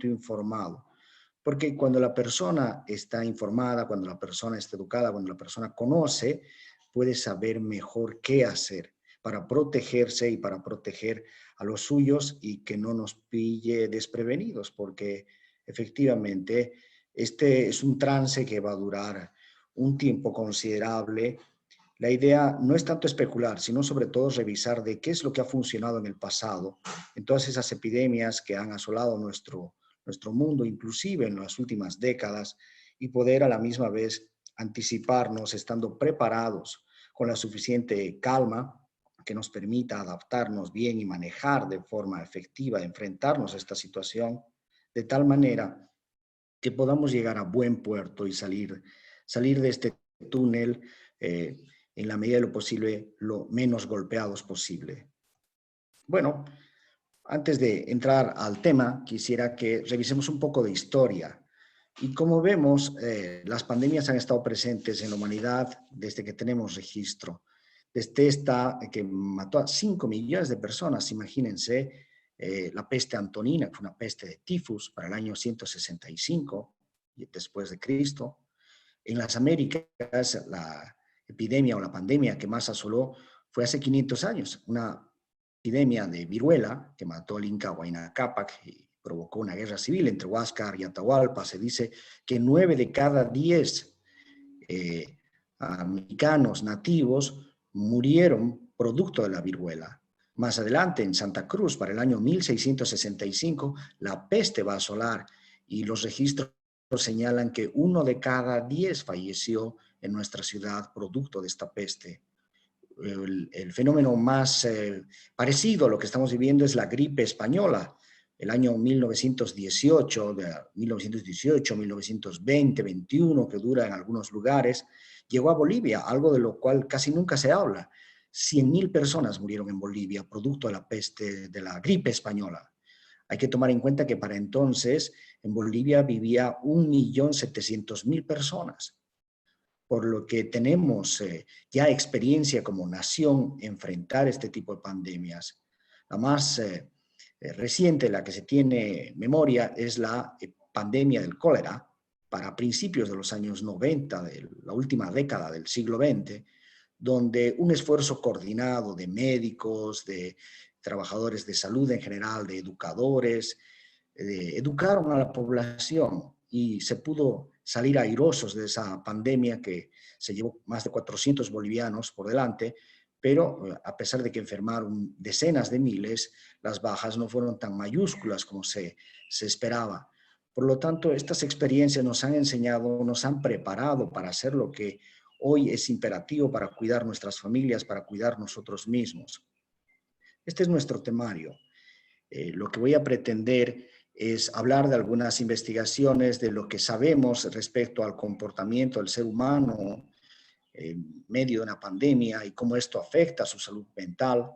informado. Porque cuando la persona está informada, cuando la persona está educada, cuando la persona conoce, puede saber mejor qué hacer para protegerse y para proteger a los suyos y que no nos pille desprevenidos, porque efectivamente este es un trance que va a durar un tiempo considerable. La idea no es tanto especular, sino sobre todo revisar de qué es lo que ha funcionado en el pasado, en todas esas epidemias que han asolado nuestro mundo, inclusive en las últimas décadas, y poder a la misma vez anticiparnos, estando preparados con la suficiente calma que nos permita adaptarnos bien y manejar de forma efectiva, enfrentarnos a esta situación, de tal manera que podamos llegar a buen puerto y salir de este túnel eh, en la medida de lo posible, lo menos golpeados posible. Bueno, antes de entrar al tema, quisiera que revisemos un poco de historia. Y como vemos, las pandemias han estado presentes en la humanidad desde que tenemos registro. Desde esta que mató a 5 millones de personas, imagínense, la peste antonina, que fue una peste de tifus para el año 165 después de Cristo. En las Américas, la epidemia o la pandemia que más asoló fue hace 500 años, una epidemia de viruela que mató al Inca Huayna Cápac y provocó una guerra civil entre Huáscar y Atahualpa. Se dice que 9 de cada 10 americanos nativos murieron producto de la viruela. Más adelante, en Santa Cruz, para el año 1665, la peste va a asolar y los registros señalan que 1 de cada 10 falleció en nuestra ciudad producto de esta peste. El fenómeno más parecido a lo que estamos viviendo es la gripe española. El año 1918, 1920, 21, que dura en algunos lugares, llegó a Bolivia, algo de lo cual casi nunca se habla. 100.000 personas murieron en Bolivia producto de la peste, de la gripe española. Hay que tomar en cuenta que para entonces en Bolivia vivía 1.700.000 personas, por lo que tenemos ya experiencia como nación enfrentar este tipo de pandemias. La más reciente, la que se tiene memoria, es la pandemia del cólera para principios de los años 90, de la última década del siglo XX, donde un esfuerzo coordinado de médicos, de trabajadores de salud en general, de educadores, educaron a la población y se pudo salir airosos de esa pandemia que se llevó más de 400 bolivianos por delante, pero a pesar de que enfermaron decenas de miles, las bajas no fueron tan mayúsculas como se esperaba. Por lo tanto, estas experiencias nos han enseñado, nos han preparado para hacer lo que hoy es imperativo para cuidar nuestras familias, para cuidar nosotros mismos. Este es nuestro temario. Lo que voy a pretender es hablar de algunas investigaciones de lo que sabemos respecto al comportamiento del ser humano en medio de una pandemia y cómo esto afecta a su salud mental.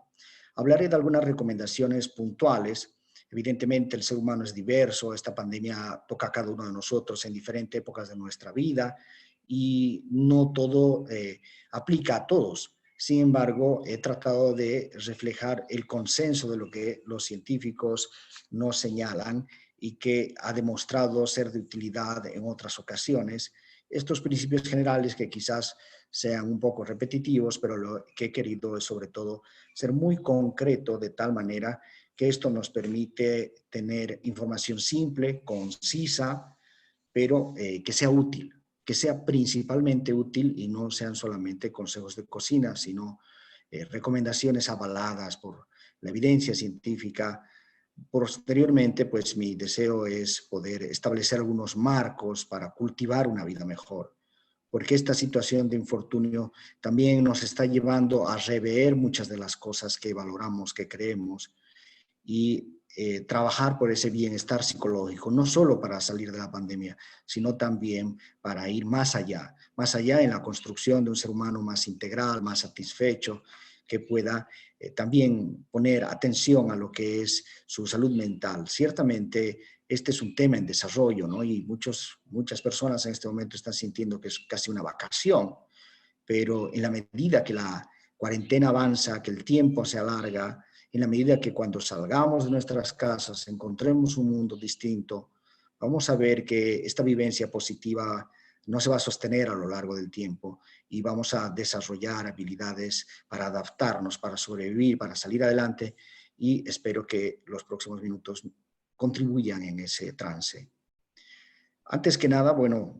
Hablaré de algunas recomendaciones puntuales. Evidentemente el ser humano es diverso, esta pandemia toca a cada uno de nosotros en diferentes épocas de nuestra vida y no todo aplica a todos. Sin embargo, he tratado de reflejar el consenso de lo que los científicos nos señalan y que ha demostrado ser de utilidad en otras ocasiones. Estos principios generales que quizás sean un poco repetitivos, pero lo que he querido es sobre todo ser muy concreto de tal manera que esto nos permite tener información simple, concisa, pero que sea útil, que sea principalmente útil y no sean solamente consejos de cocina, sino recomendaciones avaladas por la evidencia científica. Posteriormente, pues mi deseo es poder establecer algunos marcos para cultivar una vida mejor, porque esta situación de infortunio también nos está llevando a rever muchas de las cosas que valoramos, que creemos, y trabajar por ese bienestar psicológico, no solo para salir de la pandemia, sino también para ir más allá en la construcción de un ser humano más integral, más satisfecho, que pueda también poner atención a lo que es su salud mental. Ciertamente, este es un tema en desarrollo, ¿no? Y muchas personas en este momento están sintiendo que es casi una vacación, pero en la medida que la cuarentena avanza, que el tiempo se alarga, En la medida que cuando salgamos de nuestras casas encontremos un mundo distinto, vamos a ver que esta vivencia positiva no se va a sostener a lo largo del tiempo y vamos a desarrollar habilidades para adaptarnos, para sobrevivir, para salir adelante, y espero que los próximos minutos contribuyan en ese trance. Antes que nada, bueno,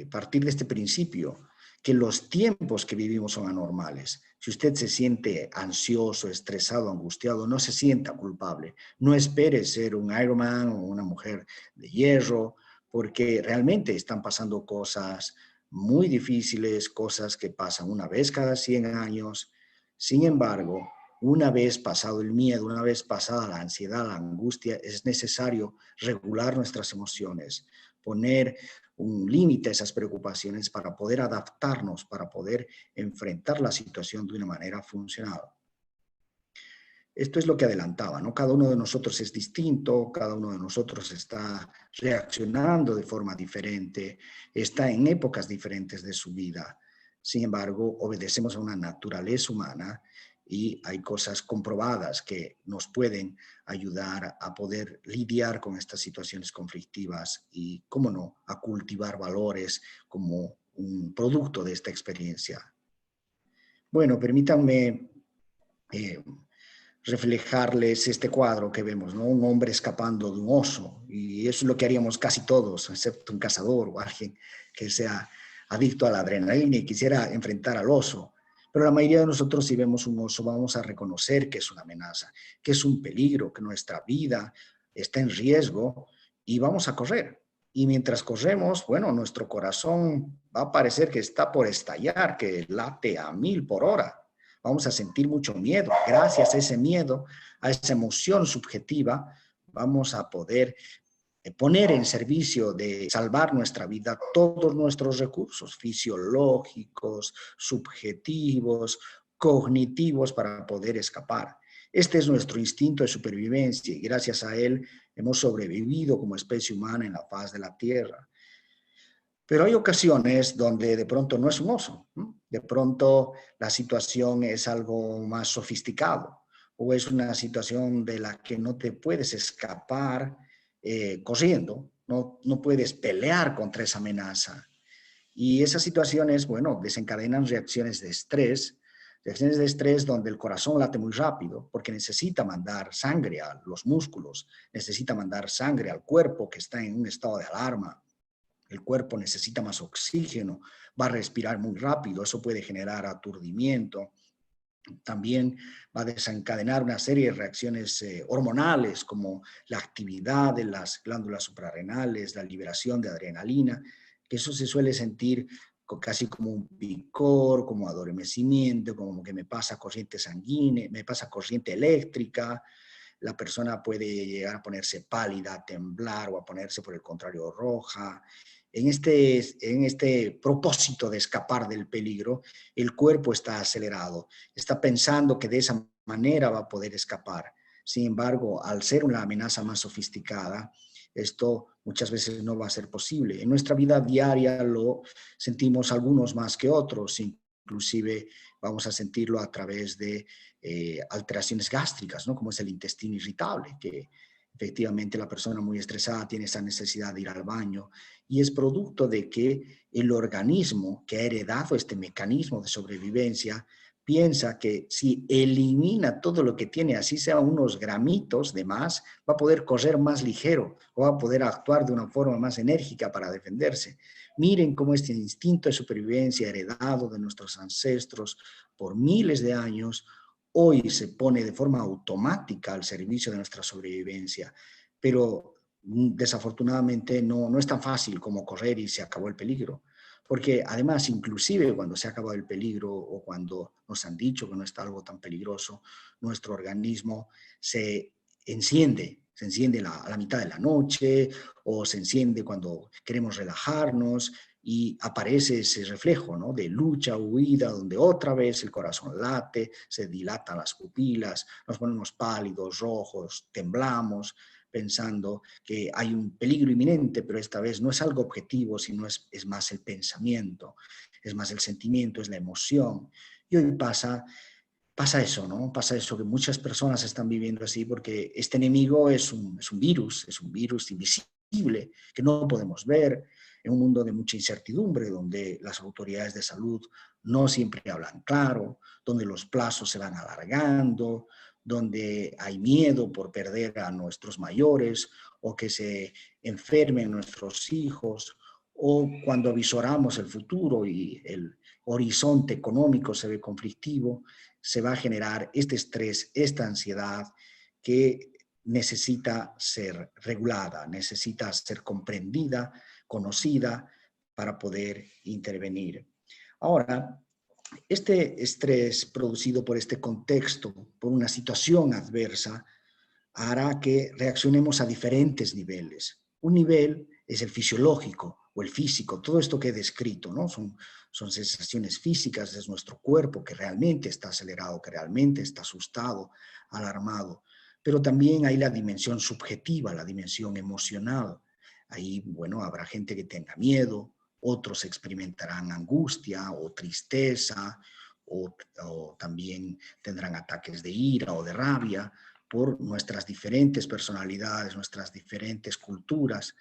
partir de este principio, que los tiempos que vivimos son anormales. Si usted se siente ansioso, estresado, angustiado, no se sienta culpable. No espere ser un Ironman o una mujer de hierro, porque realmente están pasando cosas muy difíciles, cosas que pasan una vez cada 100 años. Sin embargo, una vez pasado el miedo, una vez pasada la ansiedad, la angustia, es necesario regular nuestras emociones, poner un límite a esas preocupaciones para poder adaptarnos, para poder enfrentar la situación de una manera funcional. Esto es lo que adelantaba, ¿no? Cada uno de nosotros es distinto, cada uno de nosotros está reaccionando de forma diferente, está en épocas diferentes de su vida. Sin embargo, obedecemos a una naturaleza humana y hay cosas comprobadas que nos pueden ayudar a poder lidiar con estas situaciones conflictivas y, cómo no, a cultivar valores como un producto de esta experiencia. Bueno, permítanme reflejarles este cuadro que vemos, ¿no? Un hombre escapando de un oso, y eso es lo que haríamos casi todos, excepto un cazador o alguien que sea adicto a la adrenalina y quisiera enfrentar al oso. Pero la mayoría de nosotros, si vemos un oso, vamos a reconocer que es una amenaza, que es un peligro, que nuestra vida está en riesgo y vamos a correr. Y mientras corremos, bueno, nuestro corazón va a parecer que está por estallar, que late a 1000 por hora. Vamos a sentir mucho miedo. Gracias a ese miedo, a esa emoción subjetiva, vamos a poder poner en servicio de salvar nuestra vida todos nuestros recursos fisiológicos, subjetivos, cognitivos para poder escapar. Este es nuestro instinto de supervivencia y gracias a él hemos sobrevivido como especie humana en la faz de la Tierra. Pero hay ocasiones donde de pronto no es un oso, ¿no? De pronto la situación es algo más sofisticado o es una situación de la que no te puedes escapar corriendo, no puedes pelear contra esa amenaza. Y esas situaciones, bueno, desencadenan reacciones de estrés donde el corazón late muy rápido porque necesita mandar sangre a los músculos, necesita mandar sangre al cuerpo que está en un estado de alarma. El cuerpo necesita más oxígeno, va a respirar muy rápido, eso puede generar aturdimiento. También va a desencadenar una serie de reacciones hormonales como la actividad de las glándulas suprarrenales, la liberación de adrenalina, que eso se suele sentir casi como un picor, como adormecimiento, como que me pasa corriente sanguínea, me pasa corriente eléctrica. La persona puede llegar a ponerse pálida, a temblar o a ponerse por el contrario roja. En este propósito de escapar del peligro, el cuerpo está acelerado, está pensando que de esa manera va a poder escapar. Sin embargo, al ser una amenaza más sofisticada, esto muchas veces no va a ser posible. En nuestra vida diaria lo sentimos algunos más que otros, inclusive vamos a sentirlo a través de alteraciones gástricas, ¿no? Como es el intestino irritable, que efectivamente la persona muy estresada tiene esa necesidad de ir al baño y es producto de que el organismo que ha heredado este mecanismo de sobrevivencia piensa que si elimina todo lo que tiene, así sea unos gramitos de más, va a poder correr más ligero o va a poder actuar de una forma más enérgica para defenderse. Miren cómo este instinto de supervivencia heredado de nuestros ancestros por miles de años hoy se pone de forma automática al servicio de nuestra sobrevivencia, pero desafortunadamente no es tan fácil como correr y se acabó el peligro, porque además inclusive cuando se ha acabado el peligro o cuando nos han dicho que no está algo tan peligroso, nuestro organismo se enciende a la mitad de la noche o se enciende cuando queremos relajarnos y aparece ese reflejo, ¿no? De lucha, huida, donde otra vez el corazón late, se dilatan las pupilas, nos ponemos pálidos, rojos, temblamos, pensando que hay un peligro inminente, pero esta vez no es algo objetivo, sino es más el pensamiento, es más el sentimiento, es la emoción. Y hoy pasa pasa eso, ¿no? Pasa eso, que muchas personas están viviendo así porque este enemigo es un virus invisible que no podemos ver, en un mundo de mucha incertidumbre, donde las autoridades de salud no siempre hablan claro, donde los plazos se van alargando, donde hay miedo por perder a nuestros mayores o que se enfermen nuestros hijos, o cuando avisoramos el futuro y el horizonte económico se ve conflictivo, se va a generar este estrés, esta ansiedad que necesita ser regulada, necesita ser comprendida, conocida para poder intervenir. Ahora, este estrés producido por este contexto, por una situación adversa, hará que reaccionemos a diferentes niveles. Un nivel es el fisiológico o el físico, todo esto que he descrito, ¿no? Son sensaciones físicas, es nuestro cuerpo que realmente está acelerado, que realmente está asustado, alarmado. Pero también hay la dimensión subjetiva, la dimensión emocional. Ahí, bueno, habrá gente que tenga miedo, otros experimentarán angustia o tristeza, o también tendrán ataques de ira o de rabia, por nuestras diferentes personalidades, nuestras diferentes culturas.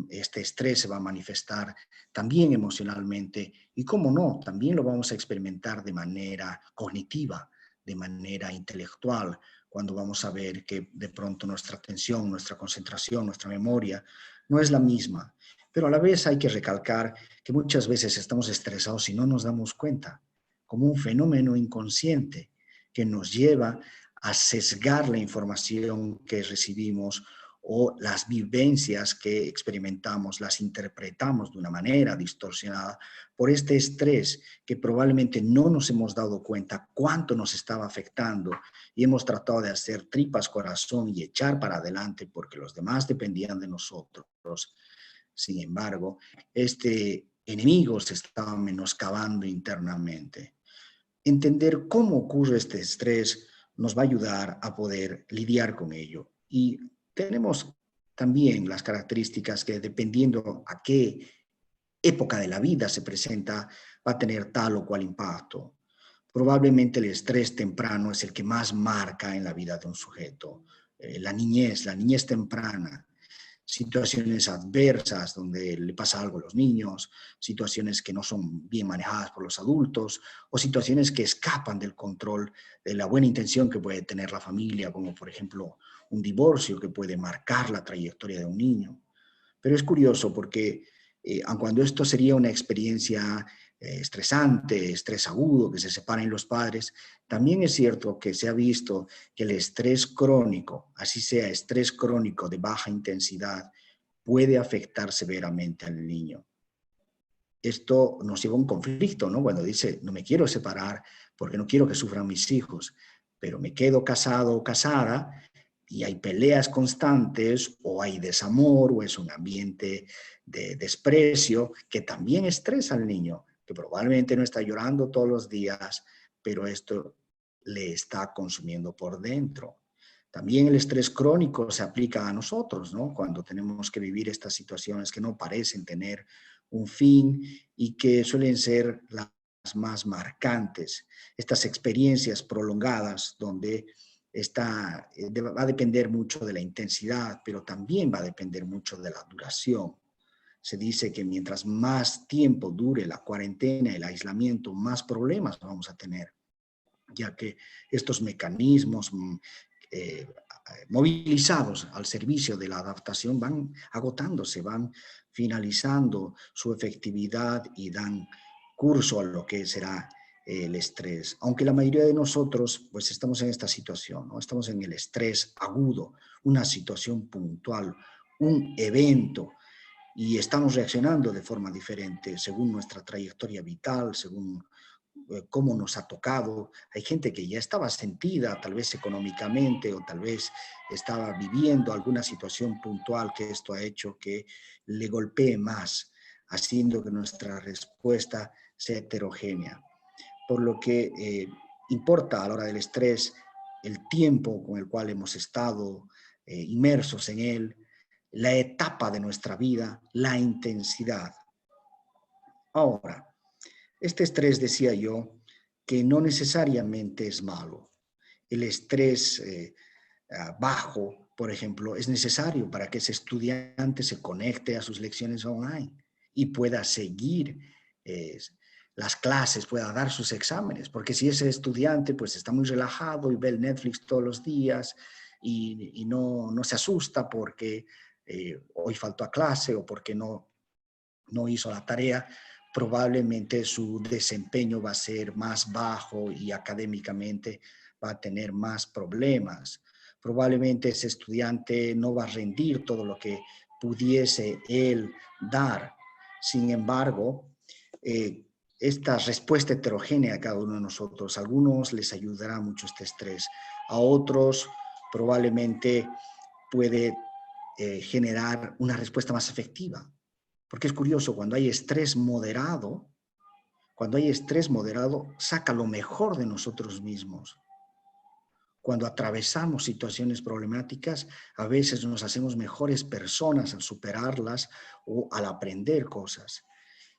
Este estrés se va a manifestar también emocionalmente y, cómo no, también lo vamos a experimentar de manera cognitiva, de manera intelectual, cuando vamos a ver que de pronto nuestra atención, nuestra concentración, nuestra memoria no es la misma. Pero a la vez hay que recalcar que muchas veces estamos estresados y no nos damos cuenta, como un fenómeno inconsciente que nos lleva a sesgar la información que recibimos o las vivencias que experimentamos, las interpretamos de una manera distorsionada por este estrés que probablemente no nos hemos dado cuenta cuánto nos estaba afectando y hemos tratado de hacer tripas corazón y echar para adelante porque los demás dependían de nosotros. Sin embargo, este enemigo se estaba menoscabando internamente. Entender cómo ocurre este estrés nos va a ayudar a poder lidiar con ello. Y tenemos también las características que, dependiendo a qué época de la vida se presenta, va a tener tal o cual impacto. Probablemente el estrés temprano es el que más marca en la vida de un sujeto. La niñez temprana, situaciones adversas donde le pasa algo a los niños, situaciones que no son bien manejadas por los adultos o situaciones que escapan del control de la buena intención que puede tener la familia, como por ejemplo un divorcio que puede marcar la trayectoria de un niño. Pero es curioso porque aun cuando esto sería una experiencia estresante, estrés agudo, que se separen los padres, también es cierto que se ha visto que el estrés crónico, así sea estrés crónico de baja intensidad, puede afectar severamente al niño. Esto nos lleva a un conflicto, ¿no? Cuando dice, no me quiero separar porque no quiero que sufran mis hijos, pero me quedo casado o casada y hay peleas constantes o hay desamor o es un ambiente de desprecio que también estresa al niño, que probablemente no está llorando todos los días, pero esto le está consumiendo por dentro. También el estrés crónico se aplica a nosotros, ¿no? Cuando tenemos que vivir estas situaciones que no parecen tener un fin y que suelen ser las más marcantes. Estas experiencias prolongadas donde va a depender mucho de la intensidad, pero también va a depender mucho de la duración. Se dice que mientras más tiempo dure la cuarentena, el aislamiento, más problemas vamos a tener, ya que estos mecanismos eh, movilizados al servicio de la adaptación van agotándose, van finalizando su efectividad y dan curso a lo que será el estrés. Aunque la mayoría de nosotros pues estamos en esta situación, ¿no? Estamos en el estrés agudo, una situación puntual, un evento, y estamos reaccionando de forma diferente según nuestra trayectoria vital, según cómo nos ha tocado. Hay gente que ya estaba sentida, tal vez económicamente, o tal vez estaba viviendo alguna situación puntual que esto ha hecho que le golpee más, haciendo que nuestra respuesta sea heterogénea. Por lo que importa a la hora del estrés el tiempo con el cual hemos estado inmersos en él, la etapa de nuestra vida, la intensidad. Ahora, este estrés, decía yo, que no necesariamente es malo. El estrés bajo, por ejemplo, es necesario para que ese estudiante se conecte a sus lecciones online y pueda seguir eh, las clases, pueda dar sus exámenes, porque si ese estudiante pues está muy relajado y ve el Netflix todos los días y no se asusta porque hoy faltó a clase o porque no hizo la tarea, probablemente su desempeño va a ser más bajo y académicamente va a tener más problemas. Probablemente ese estudiante no va a rendir todo lo que pudiese él dar. Sin embargo, esta respuesta heterogénea a cada uno de nosotros, a algunos les ayudará mucho este estrés, a otros probablemente puede generar una respuesta más efectiva. Porque es curioso, cuando hay estrés moderado, saca lo mejor de nosotros mismos. Cuando atravesamos situaciones problemáticas, a veces nos hacemos mejores personas al superarlas o al aprender cosas.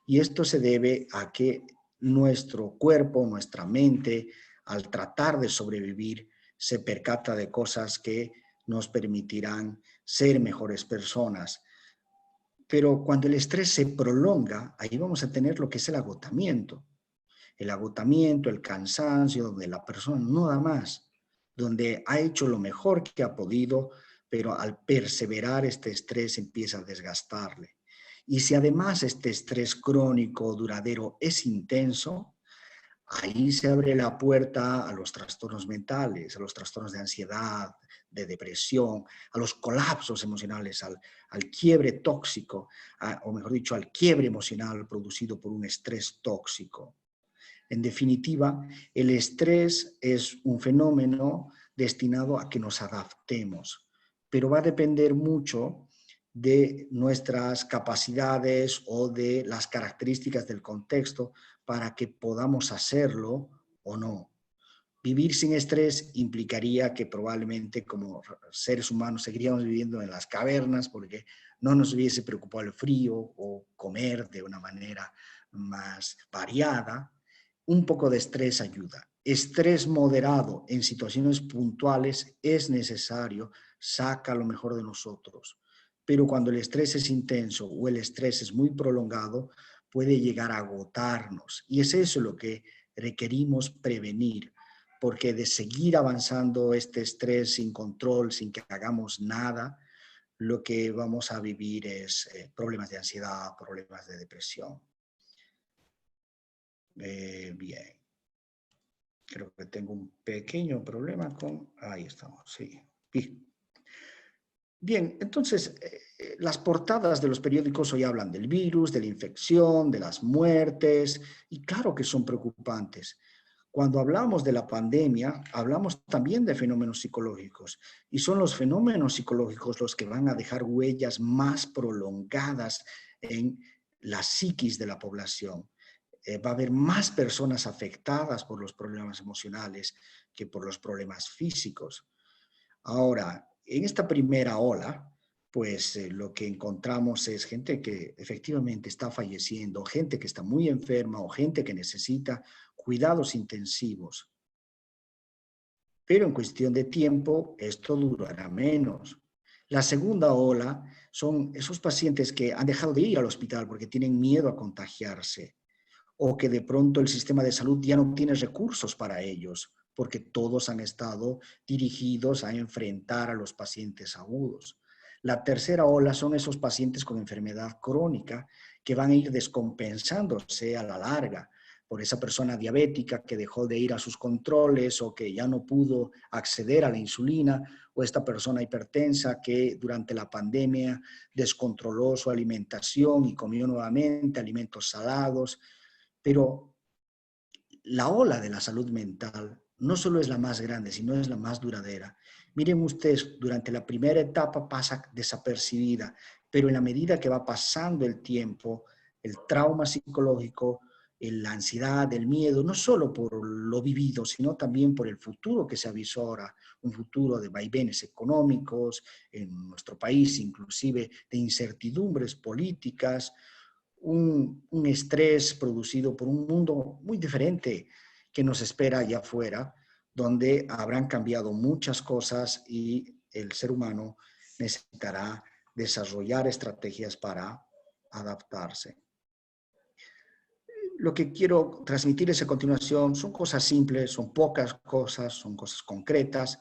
Y esto se debe a que nuestro cuerpo, nuestra mente, al tratar de sobrevivir, se percata de cosas que nos permitirán ser mejores personas. Pero cuando el estrés se prolonga, ahí vamos a tener lo que es el agotamiento. El agotamiento, el cansancio, donde la persona no da más, donde ha hecho lo mejor que ha podido, pero al perseverar este estrés empieza a desgastarle. Y si además este estrés crónico, duradero, es intenso, ahí se abre la puerta a los trastornos mentales, a los trastornos de ansiedad, de depresión, a los colapsos emocionales, al quiebre tóxico, o mejor dicho, al quiebre emocional producido por un estrés tóxico. En definitiva, el estrés es un fenómeno destinado a que nos adaptemos, pero va a depender mucho de nuestras capacidades o de las características del contexto para que podamos hacerlo o no. Vivir sin estrés implicaría que probablemente como seres humanos seguiríamos viviendo en las cavernas porque no nos hubiese preocupado el frío o comer de una manera más variada. Un poco de estrés ayuda. Estrés moderado en situaciones puntuales es necesario, saca lo mejor de nosotros. Pero cuando el estrés es intenso o el estrés es muy prolongado, puede llegar a agotarnos. Y es eso lo que requerimos prevenir, porque de seguir avanzando este estrés sin control, sin que hagamos nada, lo que vamos a vivir es problemas de ansiedad, problemas de depresión. Bien, creo que tengo un pequeño problema con... Ahí estamos, sí. Bien, entonces, las portadas de los periódicos hoy hablan del virus, de la infección, de las muertes, y claro que son preocupantes. Cuando hablamos de la pandemia, hablamos también de fenómenos psicológicos, y son los fenómenos psicológicos los que van a dejar huellas más prolongadas en la psiquis de la población. Va a haber más personas afectadas por los problemas emocionales que por los problemas físicos. Ahora, en esta primera ola, pues lo que encontramos es gente que efectivamente está falleciendo, gente que está muy enferma o gente que necesita cuidados intensivos. Pero en cuestión de tiempo, esto durará menos. La segunda ola son esos pacientes que han dejado de ir al hospital porque tienen miedo a contagiarse o que de pronto el sistema de salud ya no tiene recursos para ellos porque todos han estado dirigidos a enfrentar a los pacientes agudos. La tercera ola son esos pacientes con enfermedad crónica que van a ir descompensándose a la larga por esa persona diabética que dejó de ir a sus controles o que ya no pudo acceder a la insulina, o esta persona hipertensa que durante la pandemia descontroló su alimentación y comió nuevamente alimentos salados. Pero la ola de la salud mental no solo es la más grande, sino es la más duradera. Miren ustedes, durante la primera etapa pasa desapercibida, pero en la medida que va pasando el tiempo, el trauma psicológico, la ansiedad, el miedo, no solo por lo vivido, sino también por el futuro que se avisora, un futuro de vaivenes económicos en nuestro país, inclusive de incertidumbres políticas, un estrés producido por un mundo muy diferente que nos espera allá afuera, donde habrán cambiado muchas cosas y el ser humano necesitará desarrollar estrategias para adaptarse. Lo que quiero transmitirles a continuación son cosas simples, son pocas cosas, son cosas concretas,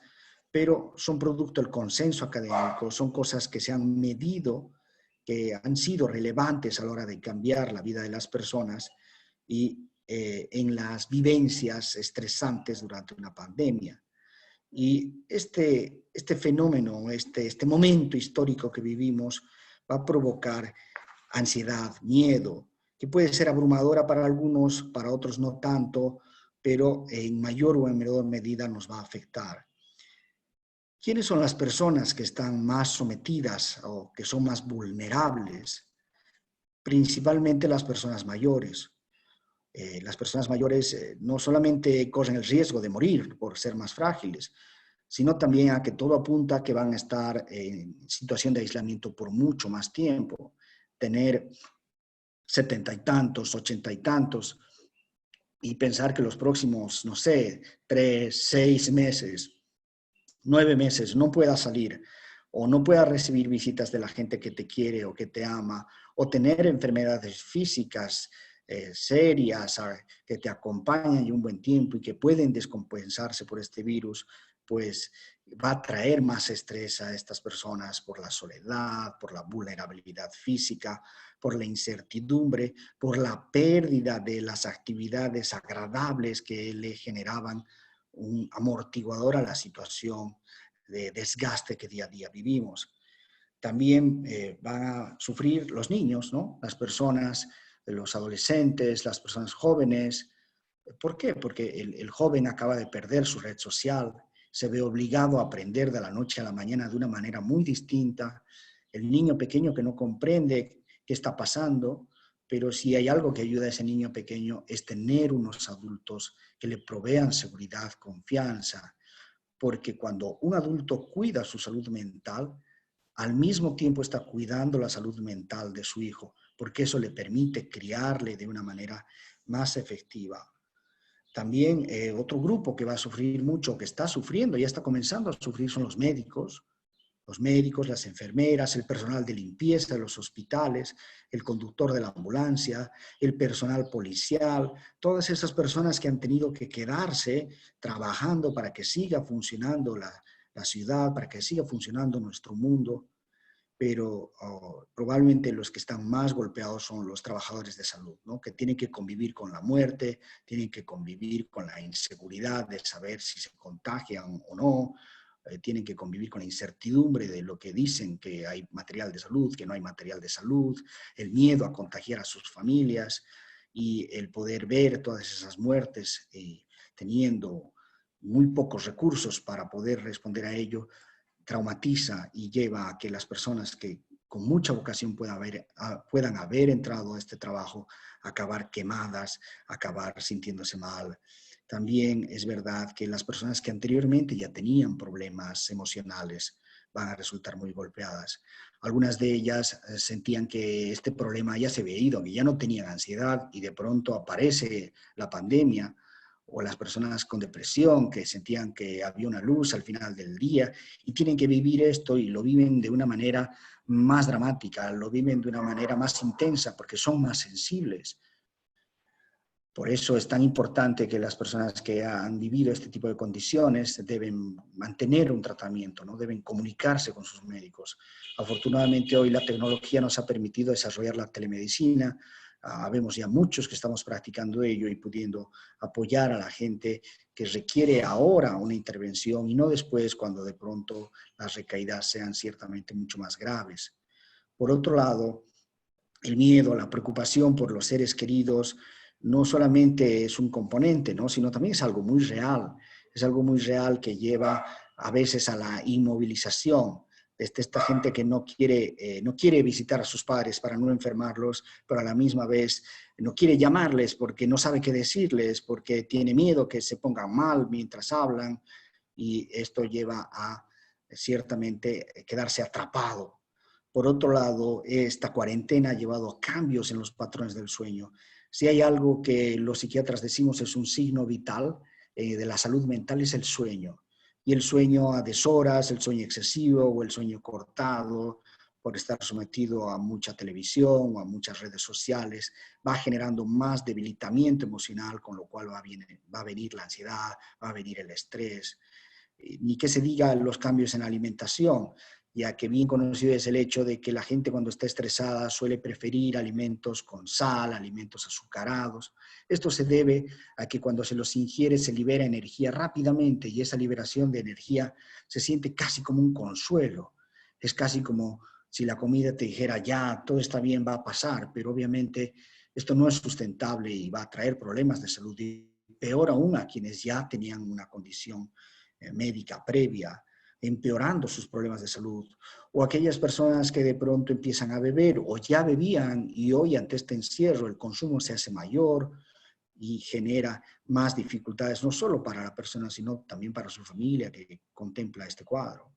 pero son producto del consenso académico, son cosas que se han medido, que han sido relevantes a la hora de cambiar la vida de las personas y en las vivencias estresantes durante una pandemia. Y este fenómeno, este momento histórico que vivimos va a provocar ansiedad, miedo, que puede ser abrumadora para algunos, para otros no tanto, pero en mayor o en menor medida nos va a afectar. ¿Quiénes son las personas que están más sometidas o que son más vulnerables? Principalmente las personas mayores. Las personas mayores no solamente corren el riesgo de morir por ser más frágiles, sino también a que todo apunta a que van a estar en situación de aislamiento por mucho más tiempo, tener 70 y tantos, 80 y tantos, y pensar que los próximos, no sé, 3, 6 meses, 9 meses no puedas salir o no puedas recibir visitas de la gente que te quiere o que te ama, o tener enfermedades físicas serias que te acompañan y un buen tiempo y que pueden descompensarse por este virus, pues va a traer más estrés a estas personas por la soledad, por la vulnerabilidad física, por la incertidumbre, por la pérdida de las actividades agradables que le generaban un amortiguador a la situación de desgaste que día a día vivimos. También van a sufrir los niños, ¿no? Las personas, los adolescentes, las personas jóvenes. ¿Por qué? Porque el joven acaba de perder su red social, se ve obligado a aprender de la noche a la mañana de una manera muy distinta. El niño pequeño que no comprende qué está pasando, pero si hay algo que ayuda a ese niño pequeño es tener unos adultos que le provean seguridad, confianza, porque cuando un adulto cuida su salud mental, al mismo tiempo está cuidando la salud mental de su hijo, porque eso le permite criarle de una manera más efectiva. También otro grupo que va a sufrir mucho, que está sufriendo, ya está comenzando a sufrir, son los médicos, las enfermeras, el personal de limpieza de los hospitales, el conductor de la ambulancia, el personal policial, todas esas personas que han tenido que quedarse trabajando para que siga funcionando la ciudad, para que siga funcionando nuestro mundo, pero probablemente los que están más golpeados son los trabajadores de salud, ¿no? Que tienen que convivir con la muerte, tienen que convivir con la inseguridad de saber si se contagian o no, tienen que convivir con la incertidumbre de lo que dicen que hay material de salud, que no hay material de salud, el miedo a contagiar a sus familias y el poder ver todas esas muertes teniendo muy pocos recursos para poder responder a ello, traumatiza y lleva a que las personas que con mucha vocación puedan haber entrado a este trabajo, acabar quemadas, acabar sintiéndose mal. También es verdad que las personas que anteriormente ya tenían problemas emocionales van a resultar muy golpeadas. Algunas de ellas sentían que este problema ya se había ido, que ya no tenían ansiedad y de pronto aparece la pandemia, o las personas con depresión que sentían que había una luz al final del día y tienen que vivir esto y lo viven de una manera más dramática, lo viven de una manera más intensa porque son más sensibles. Por eso es tan importante que las personas que han vivido este tipo de condiciones deben mantener un tratamiento, ¿no? Deben comunicarse con sus médicos. Afortunadamente hoy la tecnología nos ha permitido desarrollar la telemedicina. Vemos ya muchos que estamos practicando ello y pudiendo apoyar a la gente que requiere ahora una intervención y no después cuando de pronto las recaídas sean ciertamente mucho más graves. Por otro lado, el miedo, la preocupación por los seres queridos no solamente es un componente, ¿no? Sino también es algo muy real. Es algo muy real que lleva a veces a la inmovilización. Esta gente que no quiere visitar a sus padres para no enfermarlos, pero a la misma vez no quiere llamarles porque no sabe qué decirles, porque tiene miedo que se pongan mal mientras hablan, y esto lleva a ciertamente quedarse atrapado. Por otro lado, esta cuarentena ha llevado a cambios en los patrones del sueño. Si hay algo que los psiquiatras decimos es un signo vital de la salud mental, es el sueño. Y el sueño a deshoras, el sueño excesivo o el sueño cortado, por estar sometido a mucha televisión o a muchas redes sociales, va generando más debilitamiento emocional, con lo cual va a venir la ansiedad, va a venir el estrés. Ni que se diga los cambios en la alimentación, ya que bien conocido es el hecho de que la gente cuando está estresada suele preferir alimentos con sal, alimentos azucarados. Esto se debe a que cuando se los ingiere se libera energía rápidamente y esa liberación de energía se siente casi como un consuelo. Es casi como si la comida te dijera, ya, todo está bien, va a pasar, pero obviamente esto no es sustentable y va a traer problemas de salud y peor aún a quienes ya tenían una condición médica previa, empeorando sus problemas de salud, o aquellas personas que de pronto empiezan a beber o ya bebían y hoy ante este encierro el consumo se hace mayor y genera más dificultades, no solo para la persona, sino también para su familia que contempla este cuadro.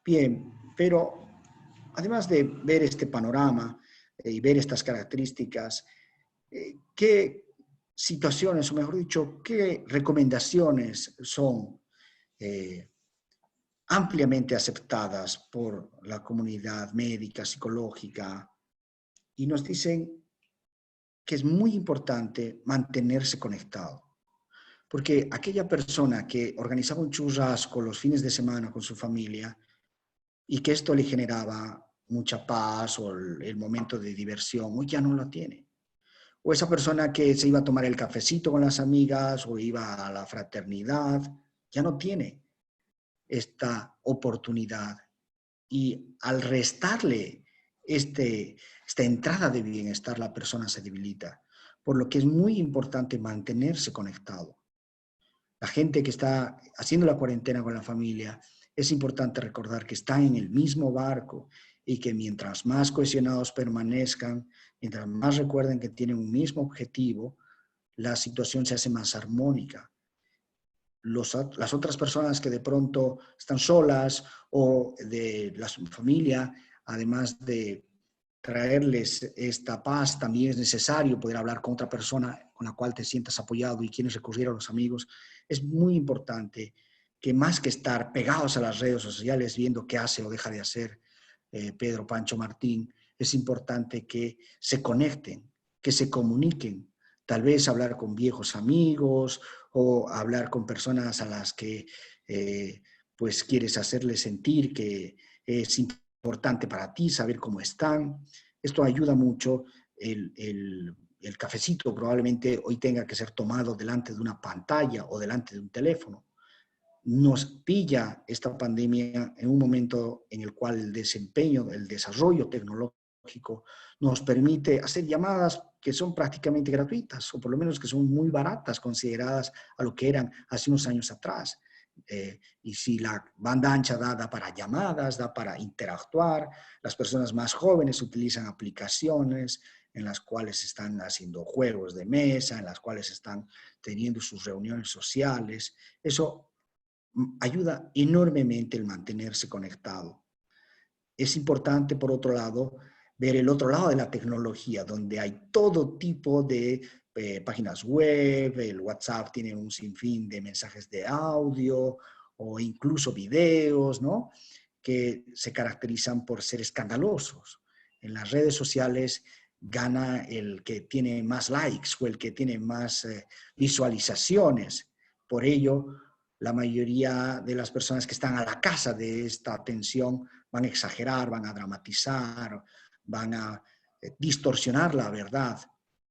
Bien, pero además de ver este panorama y ver estas características, ¿qué situaciones, o mejor dicho, qué recomendaciones son ampliamente aceptadas por la comunidad médica, psicológica, y nos dicen que es muy importante mantenerse conectado? Porque aquella persona que organizaba un churrasco los fines de semana con su familia y que esto le generaba mucha paz o el momento de diversión, hoy ya no lo tiene. O esa persona que se iba a tomar el cafecito con las amigas o iba a la fraternidad, ya no tiene esta oportunidad. Y al restarle esta entrada de bienestar, la persona se debilita. Por lo que es muy importante mantenerse conectado. La gente que está haciendo la cuarentena con la familia, es importante recordar que están en el mismo barco y que mientras más cohesionados permanezcan, mientras más recuerden que tienen un mismo objetivo, la situación se hace más armónica. Las otras personas que de pronto están solas o de la familia, además de traerles esta paz, también es necesario poder hablar con otra persona con la cual te sientas apoyado y quieres recurrir a los amigos. Es muy importante que más que estar pegados a las redes sociales viendo qué hace o deja de hacer Pedro, Pancho, Martín, es importante que se conecten, que se comuniquen, tal vez hablar con viejos amigos o hablar con personas a las que pues quieres hacerles sentir que es importante para ti, saber cómo están. Esto ayuda mucho. El cafecito probablemente hoy tenga que ser tomado delante de una pantalla o delante de un teléfono. Nos pilla esta pandemia en un momento en el cual el desempeño, el desarrollo tecnológico nos permite hacer llamadas que son prácticamente gratuitas o por lo menos que son muy baratas consideradas a lo que eran hace unos años atrás. Y si la banda ancha da para llamadas, da para interactuar, las personas más jóvenes utilizan aplicaciones en las cuales están haciendo juegos de mesa, en las cuales están teniendo sus reuniones sociales. Eso ayuda enormemente el mantenerse conectado. Es importante, por otro lado, ver el otro lado de la tecnología, donde hay todo tipo de páginas web, el WhatsApp tiene un sinfín de mensajes de audio o incluso videos, ¿no?, que se caracterizan por ser escandalosos. En las redes sociales gana el que tiene más likes o el que tiene más visualizaciones. Por ello, la mayoría de las personas que están a la caza de esta atención van a exagerar, van a dramatizar, van a distorsionar la verdad.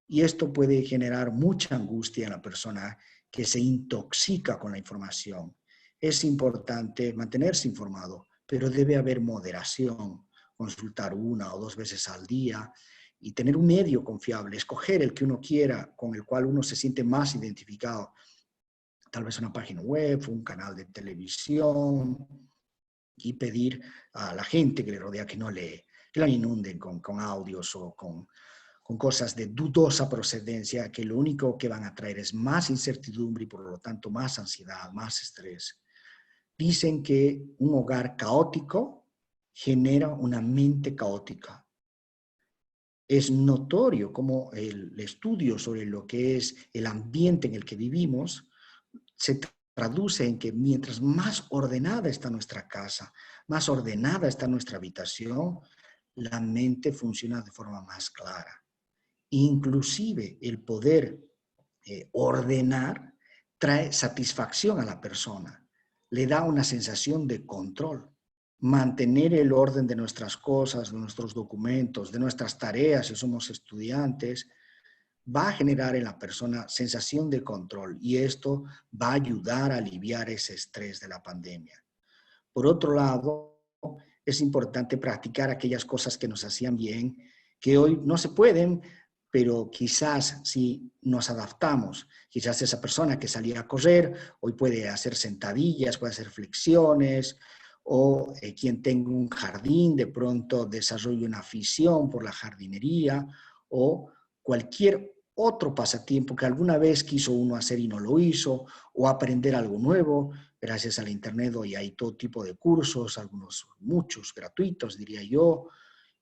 Y esto puede generar mucha angustia en la persona que se intoxica con la información. Es importante mantenerse informado, pero debe haber moderación, consultar 1 o 2 veces al día y tener un medio confiable, escoger el que uno quiera, con el cual uno se siente más identificado. Tal vez una página web, un canal de televisión, y pedir a la gente que le rodea que no que la inunden con audios o con cosas de dudosa procedencia, que lo único que van a traer es más incertidumbre y por lo tanto más ansiedad, más estrés. Dicen que un hogar caótico genera una mente caótica. es notorio cómo el estudio sobre lo que es el ambiente en el que vivimos se traduce en que mientras más ordenada está nuestra casa, más ordenada está nuestra habitación, la mente funciona de forma más clara. Inclusive el poder ordenar trae satisfacción a la persona, le da una sensación de control. Mantener el orden de nuestras cosas, de nuestros documentos, de nuestras tareas, si somos estudiantes, va a generar en la persona sensación de control y esto va a ayudar a aliviar ese estrés de la pandemia. Por otro lado, es importante practicar aquellas cosas que nos hacían bien, que hoy no se pueden, pero quizás si nos adaptamos, quizás esa persona que salía a correr, hoy puede hacer sentadillas, puede hacer flexiones, o quien tenga un jardín, de pronto desarrolle una afición por la jardinería, o cualquier otro pasatiempo que alguna vez quiso uno hacer y no lo hizo, o aprender algo nuevo. Gracias al Internet hoy hay todo tipo de cursos, algunos, muchos gratuitos, diría yo.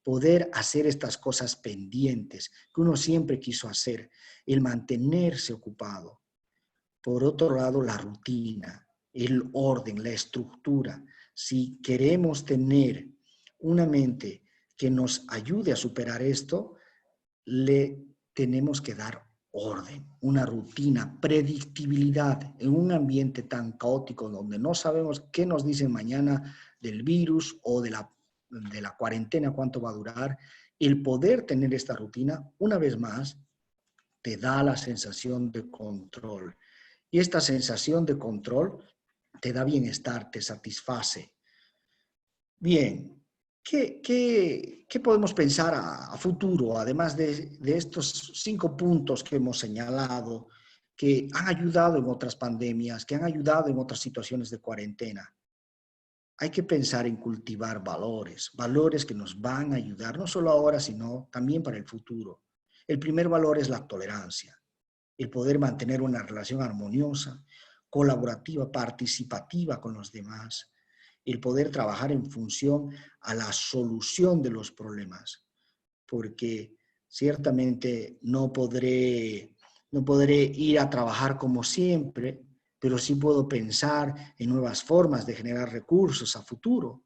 Poder hacer estas cosas pendientes que uno siempre quiso hacer, el mantenerse ocupado. Por otro lado, la rutina, el orden, la estructura. Si queremos tener una mente que nos ayude a superar esto, le tenemos que dar orden, una rutina, predictibilidad en un ambiente tan caótico donde no sabemos qué nos dicen mañana del virus o de la cuarentena, cuánto va a durar. El poder tener esta rutina, una vez más, te da la sensación de control. Y esta sensación de control te da bienestar, te satisface. Bien, ¿qué podemos pensar a futuro, además de estos 5 puntos que hemos señalado, que han ayudado en otras pandemias, que han ayudado en otras situaciones de cuarentena? Hay que pensar en cultivar valores, valores que nos van a ayudar, no solo ahora, sino también para el futuro. El primer valor es la tolerancia, el poder mantener una relación armoniosa, colaborativa, participativa con los demás, el poder trabajar en función a la solución de los problemas, porque ciertamente no podré ir a trabajar como siempre, pero sí puedo pensar en nuevas formas de generar recursos a futuro,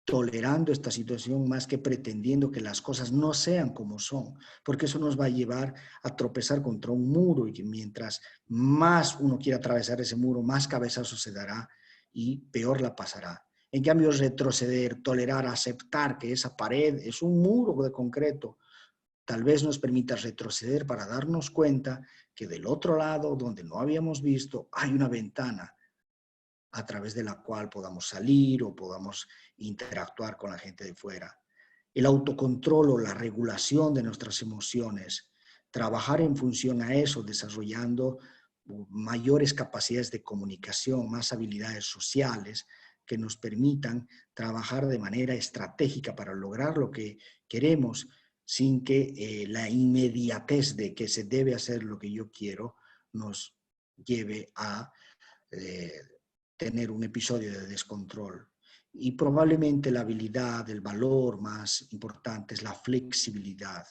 tolerando esta situación más que pretendiendo que las cosas no sean como son, porque eso nos va a llevar a tropezar contra un muro y que mientras más uno quiera atravesar ese muro, más cabezazos se dará y peor la pasará. En cambio, retroceder, tolerar, aceptar que esa pared es un muro de concreto, tal vez nos permita retroceder para darnos cuenta que del otro lado, donde no habíamos visto, hay una ventana a través de la cual podamos salir o podamos interactuar con la gente de fuera. El autocontrol o la regulación de nuestras emociones, trabajar en función a eso, desarrollando mayores capacidades de comunicación, más habilidades sociales que nos permitan trabajar de manera estratégica para lograr lo que queremos sin que la inmediatez de que se debe hacer lo que yo quiero nos lleve a tener un episodio de descontrol. Y probablemente la habilidad, el valor más importante es la flexibilidad,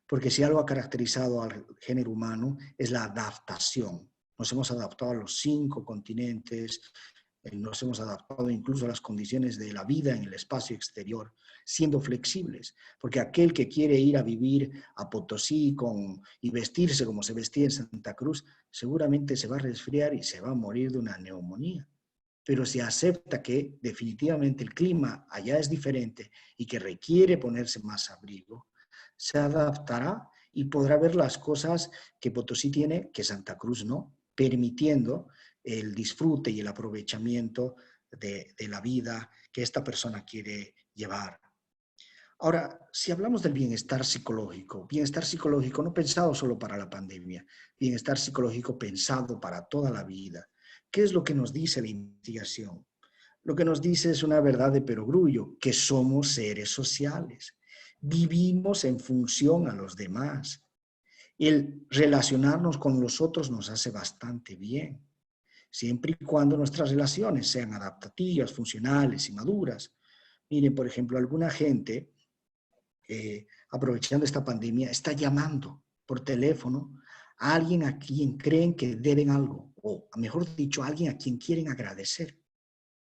porque si algo ha caracterizado al género humano es la adaptación. Nos hemos adaptado a los 5 continentes, nos hemos adaptado incluso a las condiciones de la vida en el espacio exterior, siendo flexibles, porque aquel que quiere ir a vivir a Potosí y vestirse como se vestía en Santa Cruz, seguramente se va a resfriar y se va a morir de una neumonía. Pero si acepta que definitivamente el clima allá es diferente y que requiere ponerse más abrigo, se adaptará y podrá ver las cosas que Potosí tiene, que Santa Cruz no, permitiendo el disfrute y el aprovechamiento de la vida que esta persona quiere llevar. Ahora, si hablamos del bienestar psicológico no pensado solo para la pandemia, bienestar psicológico pensado para toda la vida. ¿Qué es lo que nos dice la investigación? Lo que nos dice es una verdad de perogrullo, que somos seres sociales. Vivimos en función a los demás. El relacionarnos con los otros nos hace bastante bien, siempre y cuando nuestras relaciones sean adaptativas, funcionales y maduras. Miren, por ejemplo, alguna gente aprovechando esta pandemia, está llamando por teléfono a alguien a quien creen que deben algo, o mejor dicho, a alguien a quien quieren agradecer.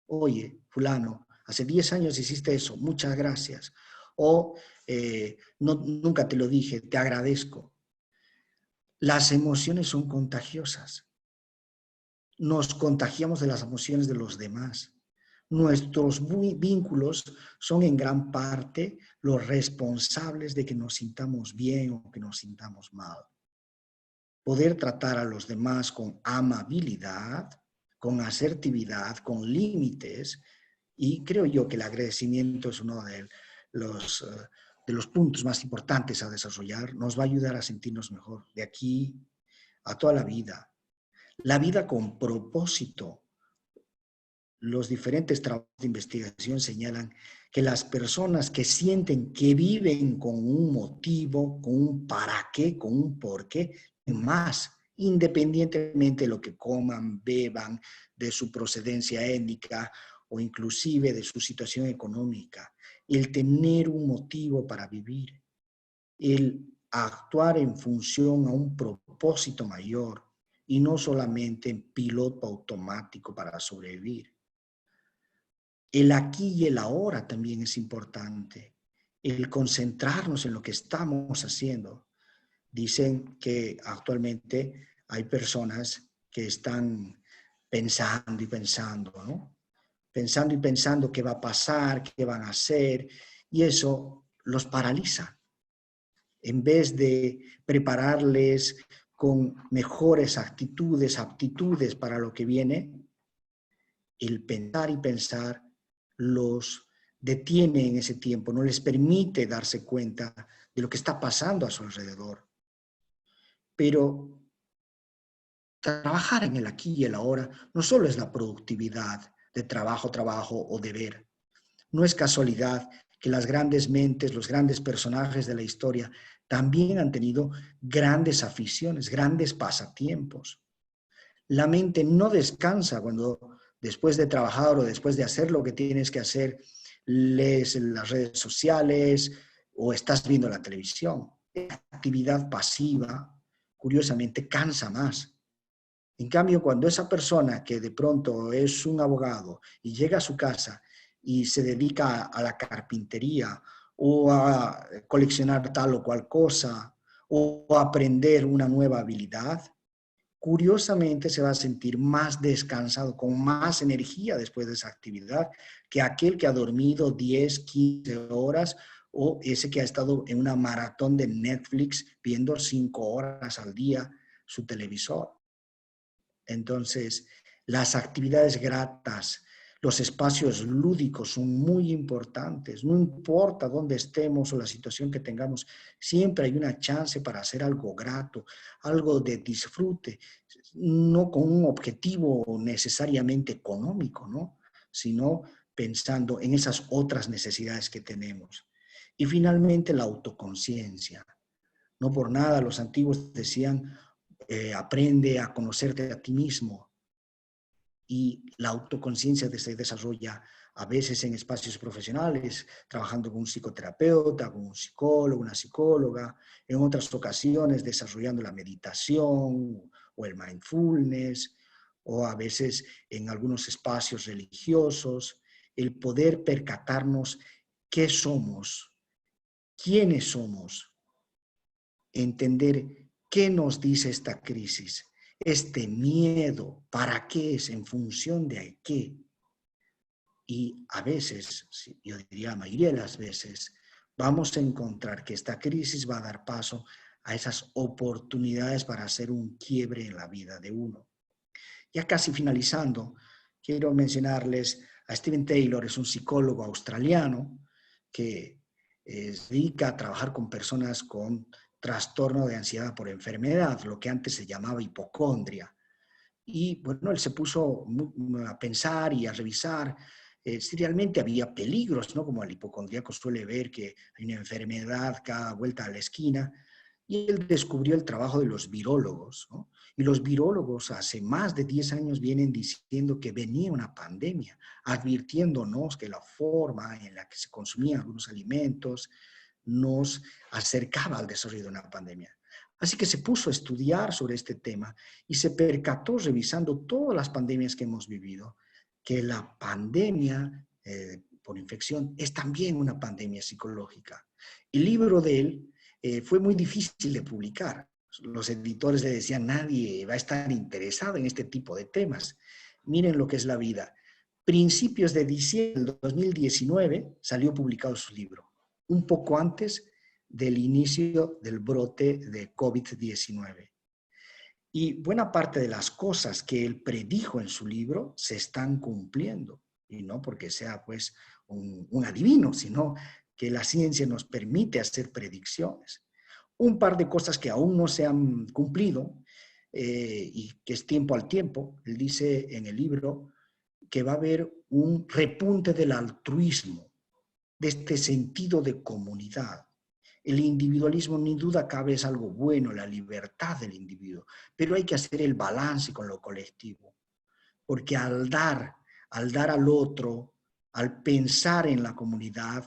Oye, fulano, hace 10 años hiciste eso, muchas gracias. O no, nunca te lo dije, te agradezco. Las emociones son contagiosas. Nos contagiamos de las emociones de los demás. Nuestros vínculos son en gran parte los responsables de que nos sintamos bien o que nos sintamos mal. Poder tratar a los demás con amabilidad, con asertividad, con límites, y creo yo que el agradecimiento es uno de los puntos más importantes a desarrollar, nos va a ayudar a sentirnos mejor de aquí a toda la vida. La vida con propósito. Los diferentes trabajos de investigación señalan que las personas que sienten que viven con un motivo, con un para qué, con un por qué, más, independientemente de lo que coman, beban, de su procedencia étnica o inclusive de su situación económica. El tener un motivo para vivir, el actuar en función a un propósito mayor y no solamente en piloto automático para sobrevivir. El aquí y el ahora también es importante. El concentrarnos en lo que estamos haciendo. Dicen que actualmente hay personas que están pensando y pensando, ¿no? Pensando y pensando qué va a pasar, qué van a hacer, y eso los paraliza. En vez de prepararles con mejores actitudes, aptitudes para lo que viene, el pensar y pensar los detiene en ese tiempo, no les permite darse cuenta de lo que está pasando a su alrededor. Pero trabajar en el aquí y el ahora no solo es la productividad de trabajo, trabajo o deber. No es casualidad que las grandes mentes, los grandes personajes de la historia también han tenido grandes aficiones, grandes pasatiempos. La mente no descansa cuando después de trabajar o después de hacer lo que tienes que hacer, lees en las redes sociales o estás viendo la televisión. La actividad pasiva, curiosamente, cansa más. En cambio, cuando esa persona que de pronto es un abogado y llega a su casa y se dedica a la carpintería o a coleccionar tal o cual cosa o a aprender una nueva habilidad, curiosamente se va a sentir más descansado, con más energía después de esa actividad que aquel que ha dormido 10, 15 horas o ese que ha estado en una maratón de Netflix viendo 5 horas al día su televisor. Entonces, las actividades gratas, los espacios lúdicos son muy importantes. No importa dónde estemos o la situación que tengamos, siempre hay una chance para hacer algo grato, algo de disfrute, no con un objetivo necesariamente económico, ¿no? Sino pensando en esas otras necesidades que tenemos. Y finalmente, la autoconciencia. No por nada los antiguos decían, aprende a conocerte a ti mismo, y la autoconciencia se desarrolla a veces en espacios profesionales, trabajando con un psicoterapeuta, con un psicólogo, una psicóloga, en otras ocasiones desarrollando la meditación o el mindfulness, o a veces en algunos espacios religiosos, el poder percatarnos qué somos, quiénes somos, entender qué nos dice esta crisis, este miedo, ¿para qué es? ¿En función de qué? Y a veces, yo diría la mayoría de las veces, vamos a encontrar que esta crisis va a dar paso a esas oportunidades para hacer un quiebre en la vida de uno. Ya casi finalizando, quiero mencionarles a Steven Taylor, es un psicólogo australiano que se dedica a trabajar con personas con trastorno de ansiedad por enfermedad, lo que antes se llamaba hipocondria. Y bueno, él se puso a pensar y a revisar si realmente había peligros, ¿no? Como el hipocondríaco suele ver que hay una enfermedad cada vuelta a la esquina. Y él descubrió el trabajo de los virólogos, ¿no? Y los virólogos hace más de 10 años vienen diciendo que venía una pandemia, advirtiéndonos que la forma en la que se consumían algunos alimentos nos acercaba al desarrollo de una pandemia. Así que se puso a estudiar sobre este tema y se percató, revisando todas las pandemias que hemos vivido, que la pandemia por infección es también una pandemia psicológica. El libro de él fue muy difícil de publicar. Los editores le decían, nadie va a estar interesado en este tipo de temas. Miren lo que es la vida. Principios de diciembre del 2019 salió publicado su libro, un poco antes del inicio del brote de COVID-19. Y buena parte de las cosas que él predijo en su libro se están cumpliendo. Y no porque sea pues un adivino, sino que la ciencia nos permite hacer predicciones. Un par de cosas que aún no se han cumplido y que es tiempo al tiempo. Él dice en el libro que va a haber un repunte del altruismo, de este sentido de comunidad. El individualismo, ni duda cabe, es algo bueno, la libertad del individuo, pero hay que hacer el balance con lo colectivo, porque al dar al otro, al pensar en la comunidad,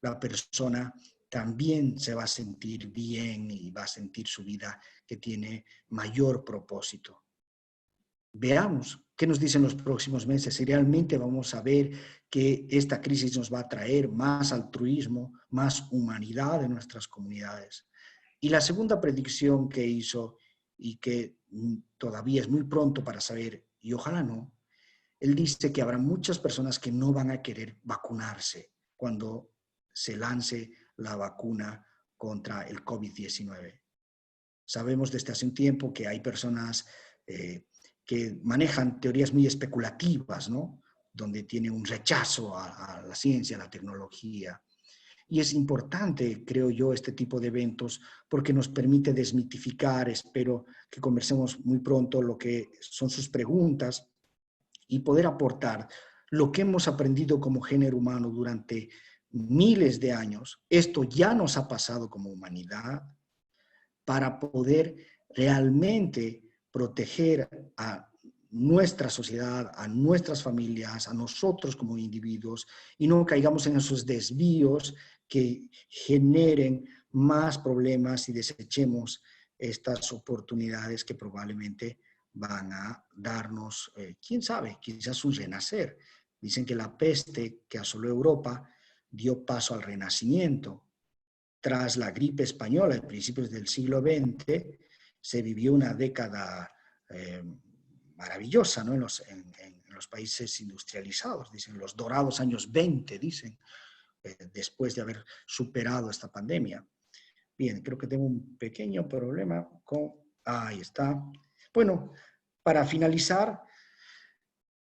la persona también se va a sentir bien y va a sentir su vida que tiene mayor propósito. Veamos qué nos dicen los próximos meses, si realmente vamos a ver que esta crisis nos va a traer más altruismo, más humanidad en nuestras comunidades. Y la segunda predicción que hizo, y que todavía es muy pronto para saber, y ojalá no, él dice que habrá muchas personas que no van a querer vacunarse cuando se lance la vacuna contra el COVID-19. Sabemos desde hace un tiempo que hay personas que manejan teorías muy especulativas, ¿no? Donde tiene un rechazo a la ciencia, a la tecnología. Y es importante, creo yo, este tipo de eventos porque nos permite desmitificar, espero que conversemos muy pronto lo que son sus preguntas y poder aportar lo que hemos aprendido como género humano durante miles de años. Esto ya nos ha pasado como humanidad para poder realmente proteger a nuestra sociedad, a nuestras familias, a nosotros como individuos y no caigamos en esos desvíos que generen más problemas y desechemos estas oportunidades que probablemente van a darnos, quién sabe, quizás un renacer. Dicen que la peste que asoló Europa dio paso al renacimiento. Tras la gripe española a principios del siglo XX, se vivió una década maravillosa, ¿no? en los países industrializados, dicen los dorados años 20, dicen, después de haber superado esta pandemia. Bien, creo que tengo un pequeño problema con... Ahí está. Bueno, para finalizar,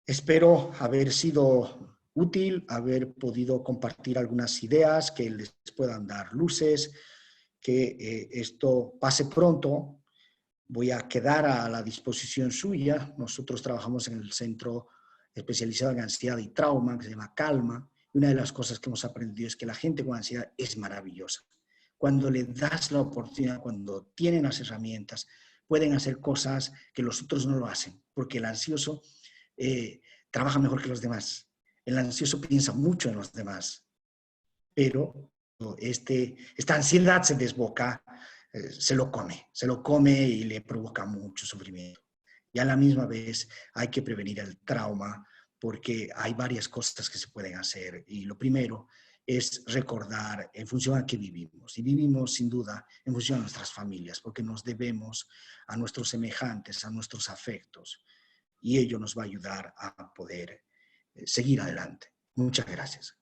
espero haber sido útil, haber podido compartir algunas ideas que les puedan dar luces, que esto pase pronto. Voy a quedar a la disposición suya. Nosotros trabajamos en el centro especializado en ansiedad y trauma, que se llama Calma. Y una de las cosas que hemos aprendido es que la gente con ansiedad es maravillosa. Cuando le das la oportunidad, cuando tienen las herramientas, pueden hacer cosas que los otros no lo hacen, porque el ansioso trabaja mejor que los demás. El ansioso piensa mucho en los demás, pero esta ansiedad se desboca, se lo come y le provoca mucho sufrimiento. Y a la misma vez hay que prevenir el trauma porque hay varias cosas que se pueden hacer. Y lo primero es recordar en función a qué vivimos. Y vivimos sin duda en función a nuestras familias, porque nos debemos a nuestros semejantes, a nuestros afectos. Y ello nos va a ayudar a poder seguir adelante. Muchas gracias.